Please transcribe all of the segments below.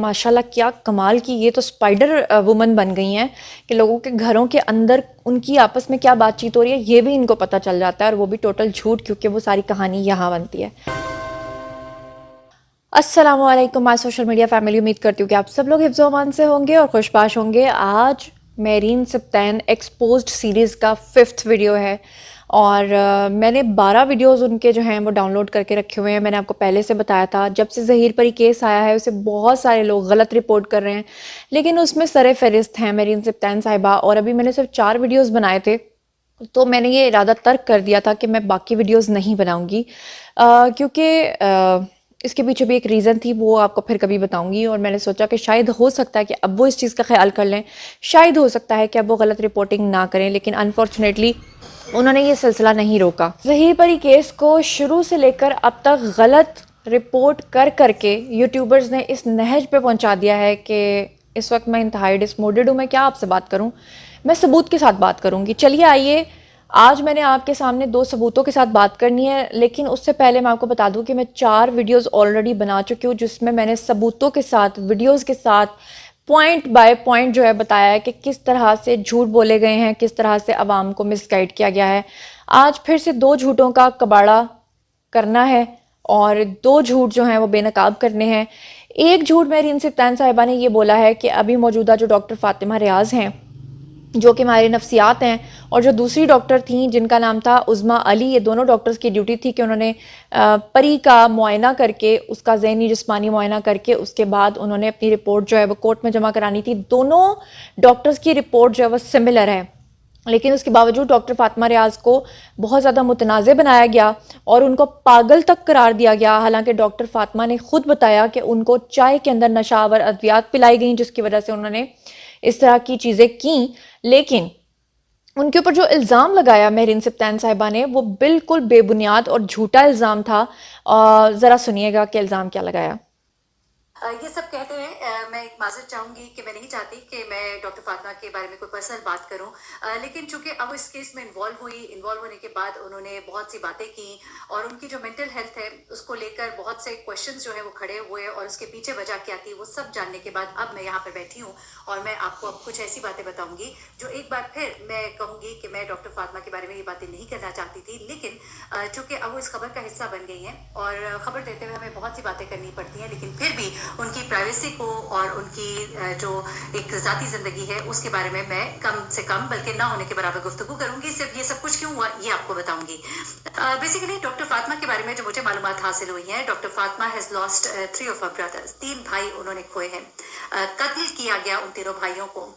ماشاءاللہ کیا کمال کی یہ تو اسپائڈر وومن بن گئی ہیں کہ لوگوں کے گھروں کے اندر ان کی آپس میں کیا بات چیت ہو رہی ہے یہ بھی ان کو پتہ چل جاتا ہے، اور وہ بھی ٹوٹل جھوٹ، کیونکہ وہ ساری کہانی یہاں بنتی ہے۔ السلام علیکم مائی سوشل میڈیا فیملی، امید کرتی ہوں کہ آپ سب لوگ حفظ و امان سے ہوں گے اور خوش باش ہوں گے۔ آج میرین سبطین ایکسپوزڈ سیریز کا 5th ویڈیو ہے، اور میں نے 12 ویڈیوز ان کے جو ہیں وہ ڈاؤن لوڈ کر کے رکھے ہوئے ہیں۔ میں نے آپ کو پہلے سے بتایا تھا، جب سے ظہیر پری کیس آیا ہے اسے بہت سارے لوگ غلط رپورٹ کر رہے ہیں، لیکن اس میں سر فہرست ہیں میرین سبطین صاحبہ، اور ابھی میں نے صرف 4 ویڈیوز بنائے تھے، تو میں نے یہ ارادہ ترک کر دیا تھا کہ میں باقی ویڈیوز نہیں بناؤں گی، کیونکہ اس کے پیچھے بھی ایک ریزن تھی، وہ آپ کو پھر کبھی بتاؤں گی۔ اور میں نے سوچا کہ شاید ہو سکتا ہے کہ اب وہ اس چیز کا خیال کر لیں، شاید ہو سکتا ہے کہ اب وہ غلط رپورٹنگ نہ کریں، لیکن انفارچونیٹلی انہوں نے یہ سلسلہ نہیں روکا۔ ظہیر پری کیس کو شروع سے لے کر اب تک غلط رپورٹ کر کر کے یوٹیوبرز نے اس نہج پہ پہنچا دیا ہے کہ اس وقت میں انتہائی ڈسموڈڈ ہوں۔ میں کیا آپ سے بات کروں، میں ثبوت کے ساتھ بات کروں گی۔ چلیے آئیے، آج میں نے آپ کے سامنے 2 ثبوتوں کے ساتھ بات کرنی ہے، لیکن اس سے پہلے میں آپ کو بتا دوں کہ میں 4 ویڈیوز آلریڈی بنا چکی ہوں، جس میں نے ثبوتوں کے ساتھ، ویڈیوز کے ساتھ پوائنٹ بائی پوائنٹ جو ہے بتایا ہے کہ کس طرح سے جھوٹ بولے گئے ہیں، کس طرح سے عوام کو مس گائیڈ کیا گیا ہے۔ آج پھر سے 2 جھوٹوں کا کباڑہ کرنا ہے، اور 2 جھوٹ جو ہیں وہ بے نقاب کرنے ہیں۔ ایک جھوٹ میرین سبطین صاحبہ نے یہ بولا ہے کہ ابھی موجودہ جو ڈاکٹر فاطمہ ریاض ہیں، جو کہ ہمارے نفسیات ہیں، اور جو دوسری ڈاکٹر تھیں جن کا نام تھا عظمیٰ علی، یہ دونوں ڈاکٹرز کی ڈیوٹی تھی کہ انہوں نے پری کا معائنہ کر کے، اس کا ذہنی جسمانی معائنہ کر کے، اس کے بعد انہوں نے اپنی رپورٹ جو ہے وہ کورٹ میں جمع کرانی تھی۔ دونوں ڈاکٹرز کی رپورٹ جو ہے وہ سملر ہے، لیکن اس کے باوجود ڈاکٹر فاطمہ ریاض کو بہت زیادہ متنازع بنایا گیا اور ان کو پاگل تک قرار دیا گیا، حالانکہ ڈاکٹر فاطمہ نے خود بتایا کہ ان کو چائے کے اندر نشہ آور ادویات پلائی گئیں، جس کی وجہ سے انہوں نے اس طرح کی چیزیں کیں۔ لیکن ان کے اوپر جو الزام لگایا میرین سبطین صاحبہ نے، وہ بالکل بے بنیاد اور جھوٹا الزام تھا۔ ذرا سنیے گا کہ الزام کیا لگایا۔ یہ سب کہتے ہیں، میں ایک معذرت چاہوں گی کہ میں نہیں چاہتی کہ میں ڈاکٹر فاطمہ کے بارے میں کوئی پرسنل بات کروں، لیکن چونکہ اب اس کیس میں انوالو ہونے کے بعد انہوں نے بہت سی باتیں کی، اور ان کی جو مینٹل ہیلتھ ہے اس کو لے کر بہت سے کویشچنز جو ہیں وہ کھڑے ہوئے، اور اس کے پیچھے وجہ کیا تھی وہ سب جاننے کے بعد اب میں یہاں پہ بیٹھی ہوں، اور میں آپ کو اب کچھ ایسی باتیں بتاؤں گی جو ایک بار پھر میں کہوں گی کہ میں ڈاکٹر فاطمہ کے بارے میں یہ باتیں نہیں کرنا چاہتی تھی، لیکن چونکہ اب وہ اس خبر کا حصہ بن گئی ہیں اور خبر دیتے ہوئے ہمیں بہت سی باتیں کرنی پڑتی ہیں، لیکن پھر بھی ان کی پرائیویسی کو اور ان کی جو ایک ذاتی زندگی ہے اس کے بارے میں کم سے کم بلکہ نہ ہونے کے برابر گفتگو کروں گی۔ صرف یہ سب کچھ کیوں ہوا یہ آپ کو بتاؤں گی۔ بیسیکلی ڈاکٹر فاطمہ کے بارے میں جو مجھے معلومات حاصل ہوئی ہیں، doctor Fatima has lost 3 of her brothers، 3 بھائی انہوں نے کھوئے ہیں۔ قتل کیا گیا ان تینوں بھائیوں کو،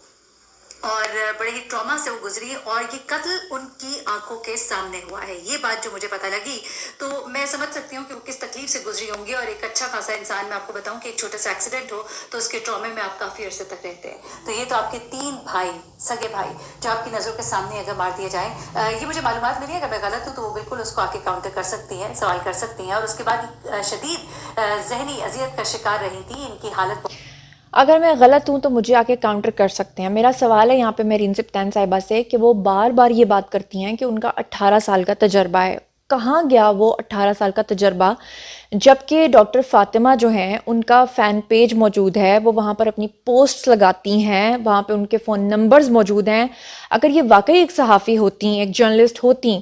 اور بڑے ہی ٹراما سے وہ گزری، اور یہ قتل ان کی آنکھوں کے سامنے ہوا ہے۔ یہ بات جو مجھے پتہ لگی تو میں سمجھ سکتی ہوں کہ وہ کس تکلیف سے گزری ہوں گی، اور ایک اچھا خاصا انسان، میں آپ کو بتاؤں کہ ایک چھوٹا سا ایکسیڈنٹ ہو تو اس کے ٹرامے میں آپ کافی عرصے تک رہتے ہیں۔ تو یہ تو آپ کے 3 بھائی، سگے بھائی، جو آپ کی نظروں کے سامنے اگر مار دیے جائیں، یہ مجھے معلومات ملی ہے، اگر میں غلط ہوں تو وہ بالکل اس کو آ کے کاؤنٹر کر سکتی ہیں، سوال کر سکتی ہیں۔ اور اس کے بعد شدید ذہنی اذیت کا شکار رہی تھی، ان کی حالت اگر میں غلط ہوں تو مجھے آ کے کاؤنٹر کر سکتے ہیں۔ میرا سوال ہے یہاں پہ میرین سبطین صاحبہ سے کہ وہ بار بار یہ بات کرتی ہیں کہ ان کا 18 سال کا تجربہ ہے۔ کہاں گیا وہ 18 سال کا تجربہ، جبکہ ڈاکٹر فاطمہ جو ہیں ان کا فین پیج موجود ہے، وہ وہاں پر اپنی پوسٹس لگاتی ہیں، وہاں پہ ان کے فون نمبرز موجود ہیں۔ اگر یہ واقعی ایک صحافی ہوتی، ایک جرنلسٹ ہوتی،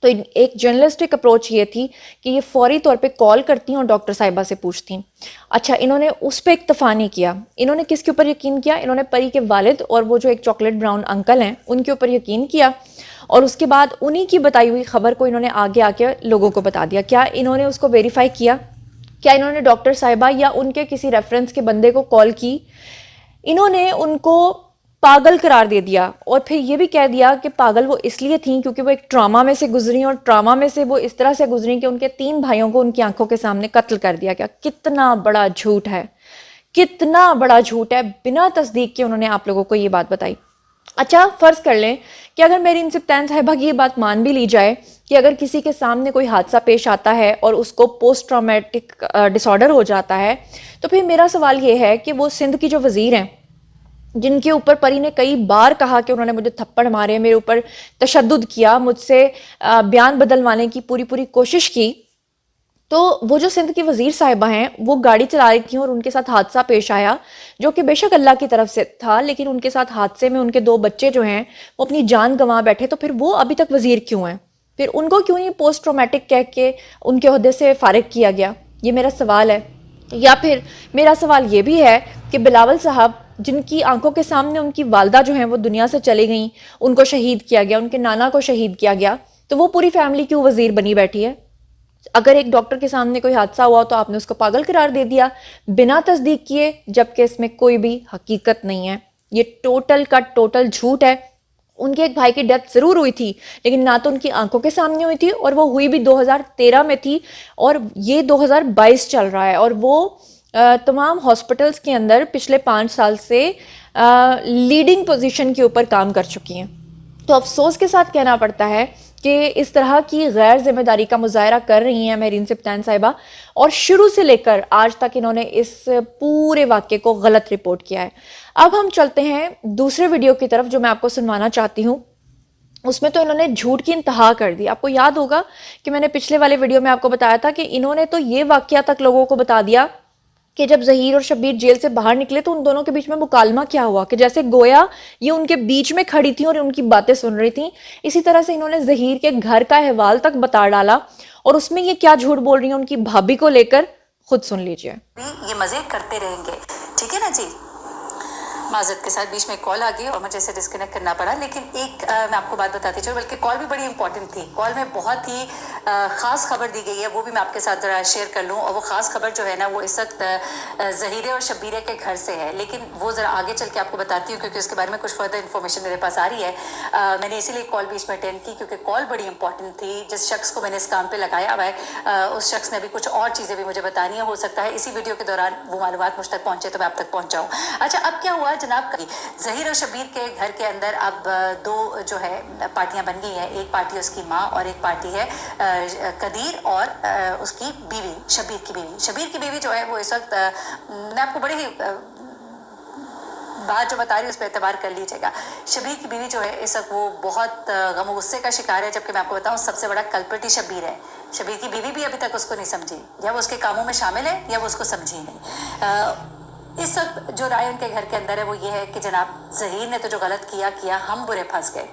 تو ایک جرنلسٹک اپروچ یہ تھی کہ یہ فوری طور پہ کال کرتی ہیں اور ڈاکٹر صاحبہ سے پوچھتی ہیں۔ اچھا، انہوں نے اس پہ اکتفا نہیں کیا، انہوں نے کس کے اوپر یقین کیا؟ انہوں نے پری کے والد اور وہ جو ایک چاکلیٹ براؤن انکل ہیں ان کے اوپر یقین کیا، اور اس کے بعد انہی کی بتائی ہوئی خبر کو انہوں نے آگے آ کے لوگوں کو بتا دیا۔ کیا انہوں نے اس کو ویریفائی کیا؟ کیا انہوں نے ڈاکٹر صاحبہ یا ان کے کسی ریفرنس کے بندے کو کال کی؟ انہوں نے ان کو پاگل قرار دے دیا، اور پھر یہ بھی کہہ دیا کہ پاگل وہ اس لیے تھیں کیونکہ وہ ایک ٹراما میں سے گزری، اور ٹراما میں سے وہ اس طرح سے گزری کہ ان کے 3 بھائیوں کو ان کی آنکھوں کے سامنے قتل کر دیا گیا۔ کتنا بڑا جھوٹ ہے، کتنا بڑا جھوٹ ہے، بنا تصدیق کے انہوں نے آپ لوگوں کو یہ بات بتائی۔ اچھا، فرض کر لیں کہ اگر میرین سبطین صاحبہ کی یہ بات مان بھی لی جائے کہ اگر کسی کے سامنے کوئی حادثہ پیش آتا ہے اور اس کو پوسٹ ٹرامیٹک ڈس آرڈر ہو جاتا ہے، تو پھر میرا سوال یہ ہے کہ وہ سندھ کی جو وزیر ہیں، جن کے اوپر پری نے کئی بار کہا کہ انہوں نے مجھے تھپڑ مارے، میرے اوپر تشدد کیا، مجھ سے بیان بدلوانے کی پوری کوشش کی، تو وہ جو سندھ کی وزیر صاحبہ ہیں وہ گاڑی چلا رہی تھیں اور ان کے ساتھ حادثہ پیش آیا جو کہ بے شک اللہ کی طرف سے تھا، لیکن ان کے ساتھ حادثے میں ان کے 2 بچے جو ہیں وہ اپنی جان گنوا بیٹھے. تو پھر وہ ابھی تک وزیر کیوں ہیں؟ پھر ان کو کیوں نہیں پوسٹ ٹرامیٹک کہہ کے ان کے عہدے سے فارغ کیا گیا؟ یہ میرا سوال ہے. یا پھر میرا سوال یہ بھی ہے کہ بلاول صاحب جن کی آنکھوں کے سامنے ان کی والدہ جو ہیں وہ دنیا سے چلی گئیں، ان کو شہید کیا گیا، ان کے نانا کو شہید کیا گیا، تو وہ پوری فیملی کیوں وزیر بنی بیٹھی ہے؟ اگر ایک ڈاکٹر کے سامنے کوئی حادثہ ہوا تو آپ نے اس کو پاگل قرار دے دیا بنا تصدیق کیے، جبکہ اس میں کوئی بھی حقیقت نہیں ہے. یہ ٹوٹل کا ٹوٹل جھوٹ ہے. ان کے ایک بھائی کی ڈیتھ ضرور ہوئی تھی، لیکن نہ تو ان کی آنکھوں کے سامنے ہوئی تھی، اور وہ ہوئی بھی 2013 میں تھی، اور یہ 2022 چل رہا ہے، اور وہ تمام ہاسپٹلس کے اندر پچھلے 5 سال سے لیڈنگ پوزیشن کے اوپر کام کر چکی ہیں. تو افسوس کے ساتھ کہنا پڑتا ہے کہ اس طرح کی غیر ذمہ داری کا مظاہرہ کر رہی ہیں مہرین سبطین صاحبہ، اور شروع سے لے کر آج تک انہوں نے اس پورے واقعے کو غلط رپورٹ کیا ہے. اب ہم چلتے ہیں دوسرے ویڈیو کی طرف جو میں آپ کو سنوانا چاہتی ہوں. اس میں تو انہوں نے جھوٹ کی انتہا کر دی. آپ کو یاد ہوگا کہ میں نے پچھلے والے ویڈیو میں آپ کو بتایا تھا کہ انہوں نے تو یہ واقعہ تک لوگوں کو بتا دیا کہ جب ظہیر اور شبیر جیل سے باہر نکلے تو ان دونوں کے بیچ میں مکالمہ کیا ہوا، کہ جیسے گویا یہ ان کے بیچ میں کھڑی تھیں اور ان کی باتیں سن رہی تھیں. اسی طرح سے انہوں نے ظہیر کے گھر کا احوال تک بتا ڈالا، اور اس میں یہ کیا جھوٹ بول رہی ہیں ان کی بھابھی کو لے کر، خود سن لیجئے. یہ مزے کرتے رہیں گے، ٹھیک ہے نا جی. معذرت کے ساتھ بیچ میں کال آ گئی اور مجھے اسے ڈسکنیکٹ کرنا پڑا، لیکن ایک میں آپ کو بات بتاتی چلوں، بلکہ کال بھی بڑی امپورٹنٹ تھی. کال میں بہت ہی خاص خبر دی گئی ہے، وہ بھی میں آپ کے ساتھ ذرا شیئر کر لوں. اور وہ خاص خبر جو ہے نا وہ اس وقت ظہیرے اور شبیرے کے گھر سے ہے، لیکن وہ ذرا آگے چل کے آپ کو بتاتی ہوں کیونکہ اس کے بارے میں کچھ فردر انفارمیشن میرے پاس آ رہی ہے. میں نے اسی لیے کال بیچ میں اٹینڈ کی کیونکہ کال بڑی امپورٹنٹ تھی. جس شخص کو میں نے اس کام پہ لگایا ہوا ہے اس شخص نے بھی کچھ اور چیزیں بھی مجھے بتانی ہے. ہو سکتا ہے اسی ویڈیو کے دوران وہ معلومات مجھ تک پہنچے تو میں آپ تک پہنچاؤں. اچھا، اب کیا ہوا جناب، ظہیر اور شبیر کے گھر کے اندر اب 2 جو ہے پارٹیاں بن گئی ہیں. ایک پارٹی اس کی ماں اور ایک پارٹی ہے قدیر اور اس کی بیوی، شبیر کی بیوی. شبیر کی بیوی جو ہے وہ اس وقت میں آپ کو بڑے ہی بات جو بتا رہی ہوں اس پہ اعتبار کر لیجیے گا. شبیر کی بیوی جو ہے اس وقت وہ بہت غم و غصے کا شکار ہے، جبکہ میں آپ کو بتاؤں سب سے بڑا کلپرٹ ہی شبیر ہے. شبیر کی بیوی بھی ابھی تک اس کو نہیں سمجھی، یا وہ اس کے کاموں میں شامل ہے یا وہ اس کو سمجھی نہیں. اس وقت جو رائے ان کے گھر کے اندر ہے وہ یہ ہے کہ جناب ظہیر نے تو جو غلط کیا ہم برے پھنس گئے،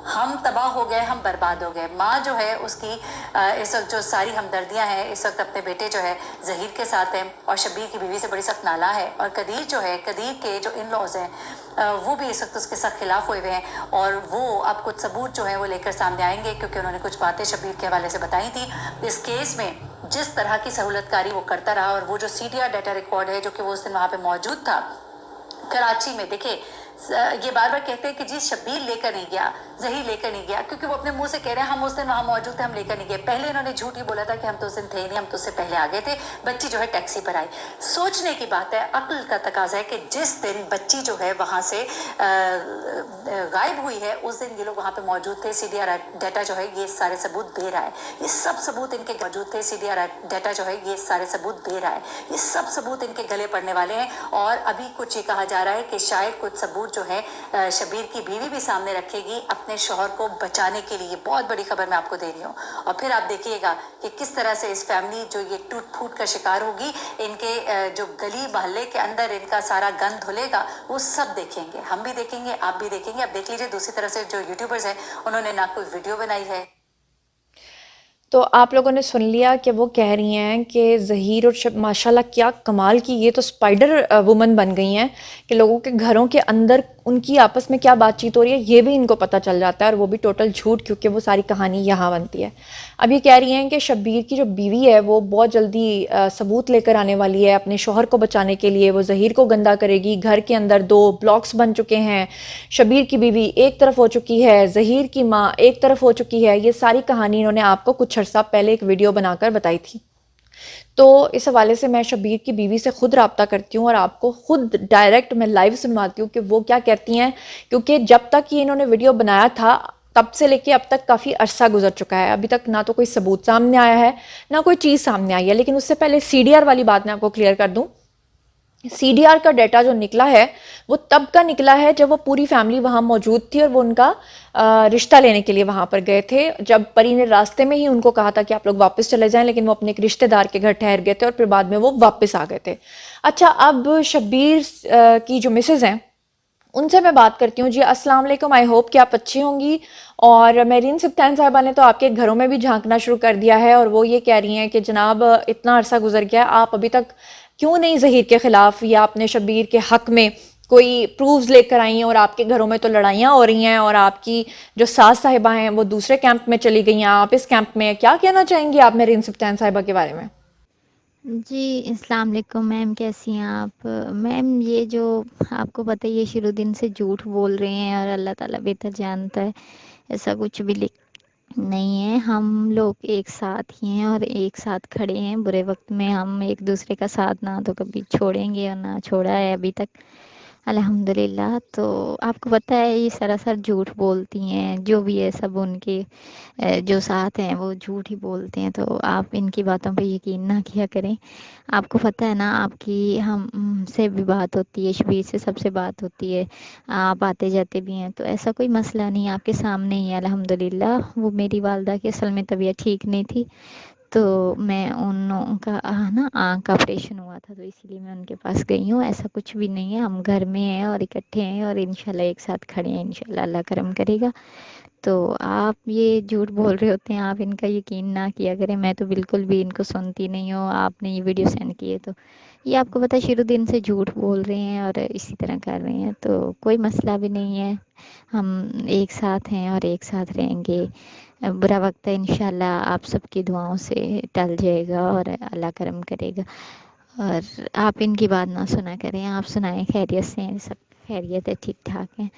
ہم تباہ ہو گئے، ہم برباد ہو گئے. ماں جو ہے اس کی اس وقت جو ساری ہمدردیاں ہیں اس وقت اپنے بیٹے جو ہے ظہیر کے ساتھ ہیں، اور شبیر کی بیوی سے بڑی سخت نالاں ہے. اور قدیر جو ہے، قدیر کے جو ان لاز ہیں وہ بھی اس وقت اس کے ساتھ خلاف ہوئے ہوئے ہیں، اور وہ اب کچھ ثبوت جو ہے وہ لے کر سامنے آئیں گے کیونکہ انہوں نے کچھ باتیں شبیر کے حوالے سے بتائی تھی. اس کیس میں جس طرح کی سہولت کاری وہ کرتا رہا، اور وہ جو CDR ڈیٹا ریکارڈ ہے جو کہ وہ اس دن وہاں پہ موجود تھا کراچی میں. دیکھیں یہ بار بار کہتے ہیں کہ جی شبیر لے کر نہیں گیا، ظہیر لے کر نہیں گیا، کیونکہ وہ اپنے منہ سے کہہ رہے ہیں ہم اس دن وہاں موجود تھے، ہم لے کر نہیں گئے. پہلے انہوں نے جھوٹ ہی بولا تھا کہ ہم تو اس دن تھے نہیں، ہم تو اس سے پہلے آ گئے تھے. بچی جو ہے ٹیکسی پر آئی. سوچنے کی بات ہے، عقل کا تقاضا ہے کہ جس دن بچی جو ہے وہاں سے غائب ہوئی ہے اس دن یہ لوگ وہاں پہ موجود تھے. CDR ڈیٹا جو ہے یہ سارے ثبوت دے رہا ہے، یہ سب ثبوت ان کے موجود تھے. CDR ڈیٹا جو ہے یہ سارے ثبوت دے رہا ہے، یہ سب ثبوت ان کے گلے پڑنے والے ہیں. اور ابھی کچھ یہ کہا جا رہا ہے کہ شاید کچھ ثبوت جو ہے شبیر کی بیوی بھی سامنے رکھے گی اپنے شوہر کو بچانے کے لیے. بہت بڑی خبر میں آپ کو دے رہی ہوں. اور پھر آپ دیکھیے گا کہ کس طرح سے اس فیملی جو یہ ٹوٹ پھوٹ کا شکار ہوگی، ان کے جو گلی محلے کے اندر ان کا سارا گند دھلے گا وہ سب دیکھیں گے، ہم بھی دیکھیں گے، آپ بھی دیکھیں گے. اب دیکھ لیجیے دوسری طرف سے جو یوٹیوبرز ہیں انہوں نے نہ کوئی ویڈیو بنائی ہے. تو آپ لوگوں نے سن لیا کہ وہ کہہ رہی ہیں کہ ظہیر اور ماشاءاللہ کیا کمال کی یہ تو اسپائڈر وومن بن گئی ہیں کہ لوگوں کے گھروں کے اندر ان کی آپس میں کیا بات چیت ہو رہی ہے یہ بھی ان کو پتہ چل جاتا ہے، اور وہ بھی ٹوٹل جھوٹ، کیونکہ وہ ساری کہانی یہاں بنتی ہے. اب یہ کہہ رہی ہیں کہ شبیر کی جو بیوی ہے وہ بہت جلدی ثبوت لے کر آنے والی ہے اپنے شوہر کو بچانے کے لیے، وہ ظہیر کو گندا کرے گی. گھر کے اندر 2 بلاکس بن چکے ہیں، شبیر کی بیوی ایک طرف ہو چکی ہے، ظہیر کی ماں ایک طرف ہو چکی ہے. یہ ساری کہانی انہوں نے آپ کو کچھ عرصہ پہلے ایک ویڈیو بنا کر بتائی تھی. تو اس حوالے سے میں شبیر کی بیوی سے خود رابطہ کرتی ہوں اور آپ کو خود ڈائریکٹ میں لائیو سنواتی ہوں کہ وہ کیا کہتی ہیں، کیونکہ جب تک یہ انہوں نے ویڈیو بنایا تھا تب سے لے کے اب تک کافی عرصہ گزر چکا ہے. ابھی تک نہ تو کوئی ثبوت سامنے آیا ہے نہ کوئی چیز سامنے آئی ہے. لیکن اس سے پہلے CDR والی بات میں آپ کو کلیئر کر دوں CDR کا ڈیٹا جو نکلا ہے وہ تب کا نکلا ہے جب وہ پوری فیملی وہاں موجود تھی اور وہ ان کا رشتہ لینے کے لیے وہاں پر گئے تھے، جب پری نے راستے میں ہی ان کو کہا تھا کہ آپ لوگ واپس چلے جائیں، لیکن وہ اپنے ایک رشتہ دار کے گھر ٹھہر گئے تھے اور پھر بعد میں وہ واپس آ گئے تھے۔ اچھا، اب شبیر کی جو مسز ہیں ان سے میں بات کرتی ہوں۔ جی السلام علیکم، آئی ہوپ کہ آپ اچھی ہوں گی۔ اور میرین سبطین صاحبہ نے تو آپ کے گھروں میں بھی جھانکنا شروع کر دیا ہے، اور وہ یہ کہہ رہی ہیں کہ جناب اتنا عرصہ گزر گیا، آپ ابھی تک کیوں نہیں ظہیر کے خلاف یا اپنے شبیر کے حق میں کوئی پروفز لے کر آئی ہیں؟ اور آپ کے گھروں میں تو لڑائیاں ہو رہی ہیں، اور آپ کی جو ساس صاحبہ ہیں وہ دوسرے کیمپ میں چلی گئی ہیں، آپ اس کیمپ میں، کیا کہنا چاہیں گی آپ میرین سبطین صاحبہ کے بارے میں؟ جی السلام علیکم میم، کیسی ہیں آپ؟ میم یہ جو آپ کو پتہ ہے یہ شروع دن سے جھوٹ بول رہے ہیں اور اللہ تعالیٰ بہتر جانتا ہے، ایسا کچھ بھی نہیں ہے۔ ہم لوگ ایک ساتھ ہی ہیں اور ایک ساتھ کھڑے ہیں، برے وقت میں ہم ایک دوسرے کا ساتھ نہ تو کبھی چھوڑیں گے اور نہ چھوڑا ہے ابھی تک، الحمدللہ۔ تو آپ کو پتہ ہے یہ سراسر جھوٹ بولتی ہیں، جو بھی ہے سب ان کے جو ساتھ ہیں وہ جھوٹ ہی بولتے ہیں، تو آپ ان کی باتوں پہ یقین نہ کیا کریں۔ آپ کو پتہ ہے نا، آپ کی ہم سے بھی بات ہوتی ہے، شبیر سے سب سے بات ہوتی ہے، آپ آتے جاتے بھی ہیں، تو ایسا کوئی مسئلہ نہیں ہے، آپ کے سامنے ہی ہے الحمدللہ۔ وہ میری والدہ کی اصل میں طبیعت ٹھیک نہیں تھی، تو میں ان کا نا آنکھ کا آپریشن ہوا تھا، تو اسی لیے میں ان کے پاس گئی ہوں۔ ایسا کچھ بھی نہیں ہے، ہم گھر میں ہیں اور اکٹھے ہیں اور انشاءاللہ ایک ساتھ کھڑے ہیں، انشاءاللہ اللہ کرم کرے گا۔ تو آپ یہ جھوٹ بول رہے ہوتے ہیں، آپ ان کا یقین نہ کیا کریں، میں تو بالکل بھی ان کو سنتی نہیں ہوں۔ آپ نے یہ ویڈیو سینڈ کی ہے تو یہ آپ کو پتہ ہے شروع دن سے جھوٹ بول رہے ہیں اور اسی طرح کر رہے ہیں، تو کوئی مسئلہ بھی نہیں ہے، ہم ایک ساتھ ہیں اور ایک ساتھ رہیں گے۔ برا وقت ہے انشاءاللہ آپ سب کی دعاؤں سے ٹل جائے گا اور اللہ کرم کرے گا، اور آپ ان کی بات نہ سنا کریں۔ آپ سنائیں، خیریت سے ہیں؟ سب خیریت ہے، ٹھیک ٹھاک ہیں؟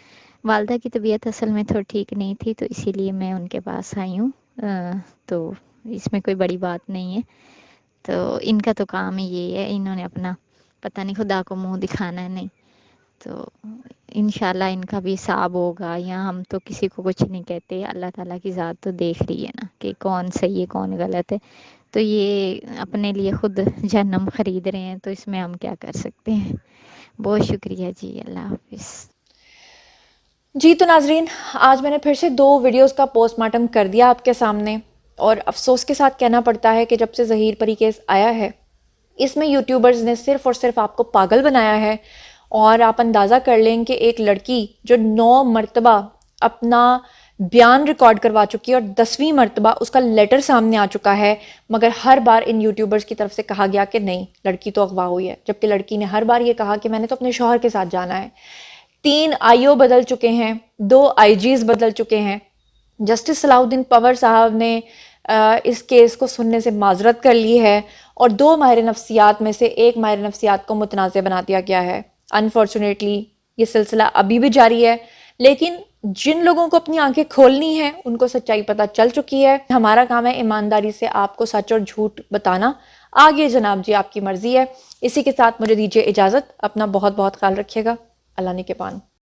والدہ کی طبیعت اصل میں تھوڑی ٹھیک نہیں تھی، تو اسی لیے میں ان کے پاس آئی ہوں، تو اس میں کوئی بڑی بات نہیں ہے۔ تو ان کا تو کام ہی یہی ہے، انہوں نے اپنا پتہ نہیں خدا کو منہ دکھانا ہے، نہیں تو انشاءاللہ ان کا بھی حساب ہوگا، یا ہم تو کسی کو کچھ نہیں کہتے، اللہ تعالیٰ کی ذات تو دیکھ رہی ہے نا کہ کون صحیح ہے کون غلط ہے، تو یہ اپنے لیے خود جہنم خرید رہے ہیں، تو اس میں ہم کیا کر سکتے ہیں۔ بہت شکریہ جی، اللہ حافظ۔ جی تو ناظرین، آج میں نے پھر سے 2 ویڈیوز کا پوسٹ مارٹم کر دیا آپ کے سامنے، اور افسوس کے ساتھ کہنا پڑتا ہے کہ جب سے ظہیر پری کیس آیا ہے، اس میں یوٹیوبرز نے صرف اور صرف آپ کو پاگل بنایا ہے، اور آپ اندازہ کر لیں کہ ایک لڑکی جو 9 مرتبہ اپنا بیان ریکارڈ کروا چکی ہے اور 10ویں مرتبہ اس کا لیٹر سامنے آ چکا ہے، مگر ہر بار ان یوٹیوبرز کی طرف سے کہا گیا کہ نہیں، لڑکی تو اغوا ہوئی ہے، جبکہ لڑکی نے ہر بار یہ کہا کہ میں نے تو اپنے شوہر کے ساتھ جانا ہے۔ 3 IO بدل چکے ہیں، 2 IGs بدل چکے ہیں۔ جسٹس صلاح الدین پنور صاحب نے اس کیس کو سننے سے معذرت کر لی ہے، اور 2 ماہر نفسیات میں سے ایک ماہر نفسیات کو متنازع بنا دیا گیا ہے۔ انفارچونیٹلی یہ سلسلہ ابھی بھی جاری ہے، لیکن جن لوگوں کو اپنی آنکھیں کھولنی ہیں ان کو سچائی پتہ چل چکی ہے۔ ہمارا کام ہے ایمانداری سے آپ کو سچ اور جھوٹ بتانا، آگے جناب جی آپ کی مرضی ہے۔ اسی کے ساتھ مجھے دیجیے اجازت، اپنا بہت بہت خیال رکھیے گا، اللہ نے کے پان۔